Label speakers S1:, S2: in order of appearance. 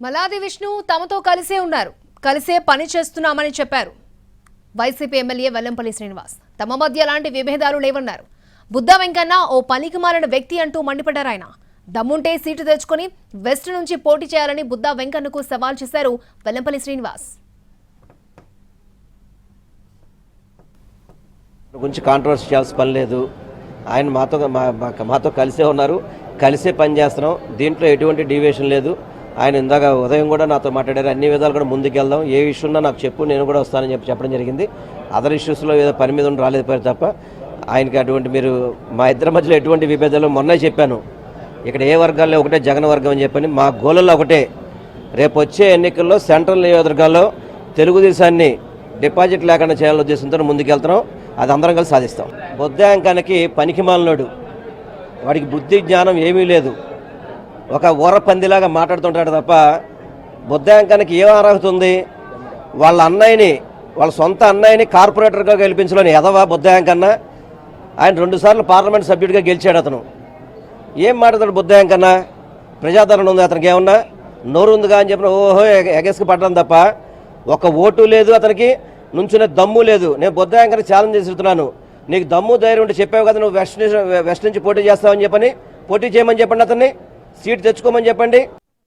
S1: మల్లాది విష్ణు తమతో కలిసే ఉన్నారు, కలిసే పని చేస్తున్నామని చెప్పారు. వైసీపీ ఎమ్మెల్యే వెల్లంపల్లి శ్రీనివాస్ తమ మధ్య ఎలాంటి విభేదాలు లేవన్నారు. బుద్దా వెంకన్న ఓ పనికిమాలిన వ్యక్తి అంటూ మండిపడ్డారు. ఆయన దమ్ముంటే సీటు తెచ్చుకొని వెస్ట్ నుంచి పోటీ చేయాలని బుద్దా వెంకన్నకు సవాల్ చేశారు వెల్లంపల్లి శ్రీనివాస్.
S2: గురించి కాంట్రవర్సీ చేయాల్సిన పని లేదు. ఆయన మాతో కలిసే ఉన్నారు, కలిసే పని చేస్తున్నాం. దీంట్లో ఎటువంటి డీవియేషన్ లేదు. ఆయన ఇందాక ఉదయం కూడా నాతో మాట్లాడారు. అన్ని విధాలు కూడా ముందుకెళ్దాం, ఏ ఇష్యూ ఉన్నా నాకు చెప్పు, నేను కూడా వస్తానని చెప్పడం జరిగింది. అదర్ ఇష్యూస్లో ఏదో పని మీద రాలేదు తప్ప ఆయనకి అటువంటి మీరు మా ఇద్దరి మధ్యలో ఎటువంటి విభేదాలు మొన్నే చెప్పాను. ఇక్కడ ఏ వర్గాల్లో ఒకటే జగన్ వర్గం అని చెప్పని మా గోళల్లో ఒకటే. రేపు వచ్చే ఎన్నికల్లో సెంట్రల్ నియోజకవర్గాల్లో తెలుగుదేశాన్ని డిపాజిట్ లేకుండా చేయాలని ఉద్దేశంతో ముందుకెళ్తున్నాం. అది అందరం కలిసి సాధిస్తాం. బొద్దాంకానికి పనికిమాలినోడు, వాడికి బుద్ధి జ్ఞానం ఏమీ లేదు. ఒక ఊర పందిలాగా మాట్లాడుతుంటాడు తప్ప బొద్దాంకానికి ఏం అర్హత ఉంది? వాళ్ళ అన్నయ్యని, వాళ్ళ సొంత అన్నయ్యని కార్పొరేటర్గా గెలిపించలేని ఎదవా బొద్దాంకన్న. ఆయన 2 సార్లు పార్లమెంట్ సభ్యుడిగా గెలిచాడు. అతను ఏం మాట్లాడతాడు బొద్దాంకన్న? ప్రజాదరణ ఉంది అతనికి, ఏమన్నా నోరు ఉందిగా అని చెప్పిన ఓహో ఎగేసుకు పడ్డం తప్ప ఒక ఓటు లేదు అతనికి, నుంచునే దమ్ము లేదు. నేను బొద్దాంకని ఛాలెంజ్ చేస్తున్నాను. నీకు దమ్ము ధైర్యం ఉంటే చెప్పావు కదా, నువ్వు వెస్ట్ నుంచి పోటీ చేస్తావని చెప్పని పోటీ చేయమని చెప్పండి, అతన్ని సీట్ తెచ్చుకోమని చెప్పండి.